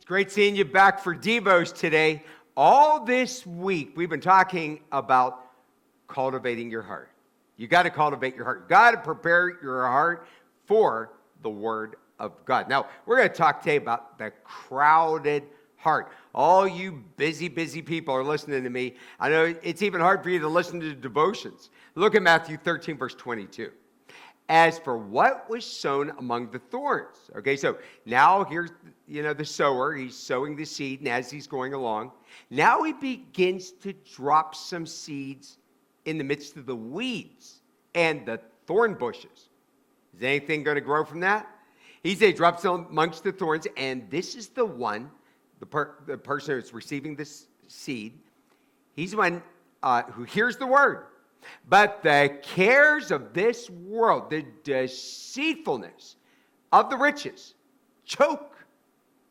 Great seeing you back for Devos today. All this week, we've been talking about cultivating your heart. You got to cultivate your heart. You got to prepare your heart for the Word of God. Now, we're going to talk today about the crowded heart. All you busy people are listening to me. I know it's even hard for you to listen to devotions. Look at Matthew 13, verse 22. As for what was sown among the thorns. Okay, so now here's, the sower. He's sowing the seed, and as he's going along, now he begins to drop some seeds in the midst of the weeds and the thorn bushes. Is anything going to grow from that? He said, drops amongst the thorns, and this is the one, the person who's receiving this seed. He's the one who hears the word. But the cares of this world, the deceitfulness of the riches, choke.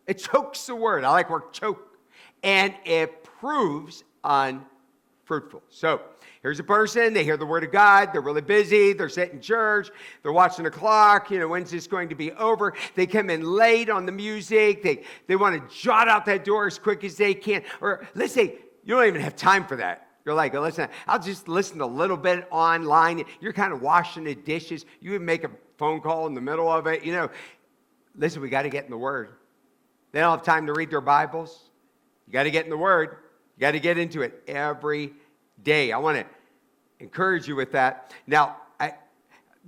It chokes the word. I like word choke. And it proves unfruitful. So here's a person, they hear the word of God, they're really busy, they're sitting in church, they're watching the clock, when's this going to be over? They come in late on the music, they want to jot out that door as quick as they can. Or let's say you don't even have time for that. You're like, listen, I'll just listen a little bit online. You're kind of washing the dishes. You would make a phone call in the middle of it. Listen, we got to get in the Word. They don't have time to read their Bibles. You got to get in the Word. You got to get into it every day. I want to encourage you with that. Now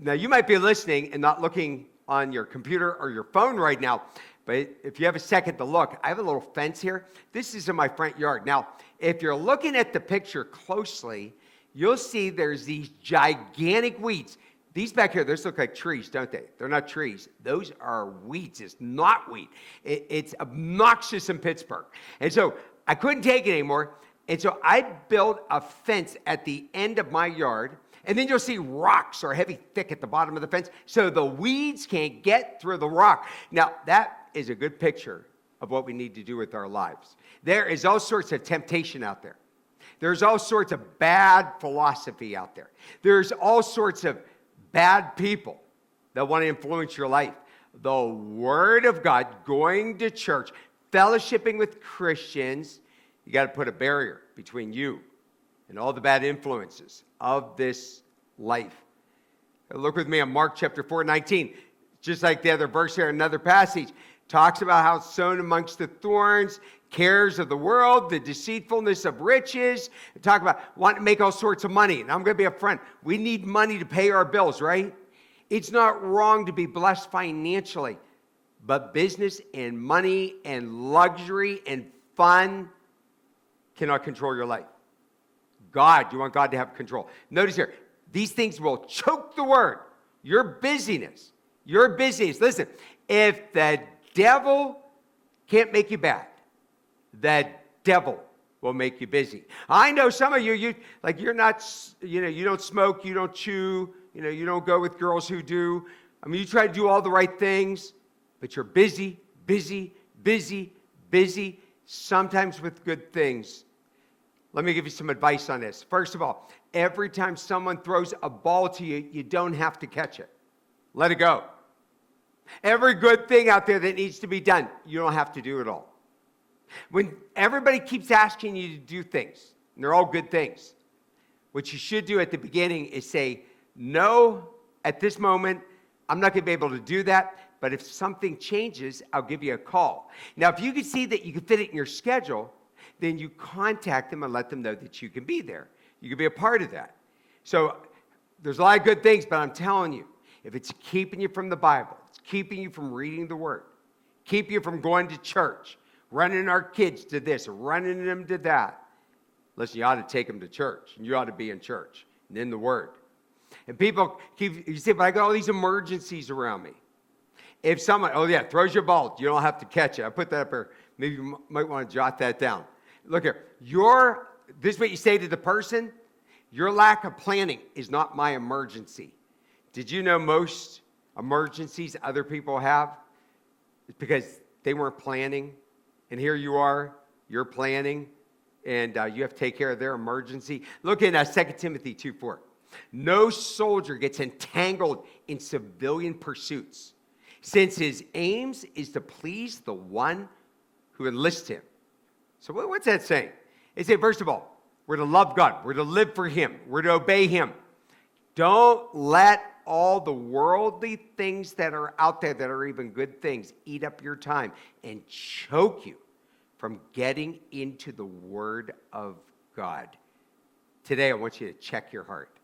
you might be listening and not looking on your computer or your phone right now, but if you have a second to look, I have a little fence here. This is in my front yard. Now, if you're looking at the picture closely, you'll see there's these gigantic weeds. These back here, those look like trees, don't they? They're not trees. Those are weeds. It's not wheat. It's obnoxious in Pittsburgh. And so I couldn't take it anymore. And so I built a fence at the end of my yard. And then you'll see rocks are heavy, thick at the bottom of the fence. So the weeds can't get through the rock. Now, that is a good picture of what we need to do with our lives. There is all sorts of temptation out there. There's all sorts of bad philosophy out there. There's all sorts of bad people that want to influence your life. The Word of God, going to church, fellowshipping with Christians, you got to put a barrier between you and all the bad influences of this life. Look with me on Mark chapter 4:19. Just like the other verse here, another passage talks about how it's sown amongst the thorns, cares of the world, the deceitfulness of riches. Talk about wanting to make all sorts of money. And I'm going to be upfront. We need money to pay our bills, right? It's not wrong to be blessed financially, but business and money and luxury and fun cannot control your life. You want God to have control. Notice here, these things will choke the word. Your busyness. Listen, if the devil can't make you bad, the devil will make you busy. I know some of you you're not, you don't smoke, you don't chew, you don't go with girls who do. I mean, you try to do all the right things, but you're busy, sometimes with good things. Let me give you some advice on this. First of all, every time someone throws a ball to you, you don't have to catch it. Let it go. Every good thing out there that needs to be done, you don't have to do it all. When everybody keeps asking you to do things, and they're all good things, what you should do at the beginning is say, no, at this moment, I'm not going to be able to do that, but if something changes, I'll give you a call. Now, if you can see that you can fit it in your schedule, then you contact them and let them know that you can be there. You can be a part of that. So there's a lot of good things, but I'm telling you, if it's keeping you from the Bible, it's keeping you from reading the Word, keep you from going to church, running our kids to this, running them to that, listen, you ought to take them to church, and you ought to be in church and in the Word. And people you say, but I got all these emergencies around me. If someone, throws your ball, you don't have to catch it. I put that up here. Maybe you might want to jot that down. Look here, this is what you say to the person, your lack of planning is not my emergency. Did you know most emergencies other people have? It's because they weren't planning. And here you are, you're planning, and you have to take care of their emergency. Look in 2 Timothy 2:4. No soldier gets entangled in civilian pursuits, since his aims is to please the one who enlist him. So what's that saying? It says, first of all, we're to love God. We're to live for him. We're to obey him. Don't let all the worldly things that are out there that are even good things eat up your time and choke you from getting into the Word of God. Today, I want you to check your heart.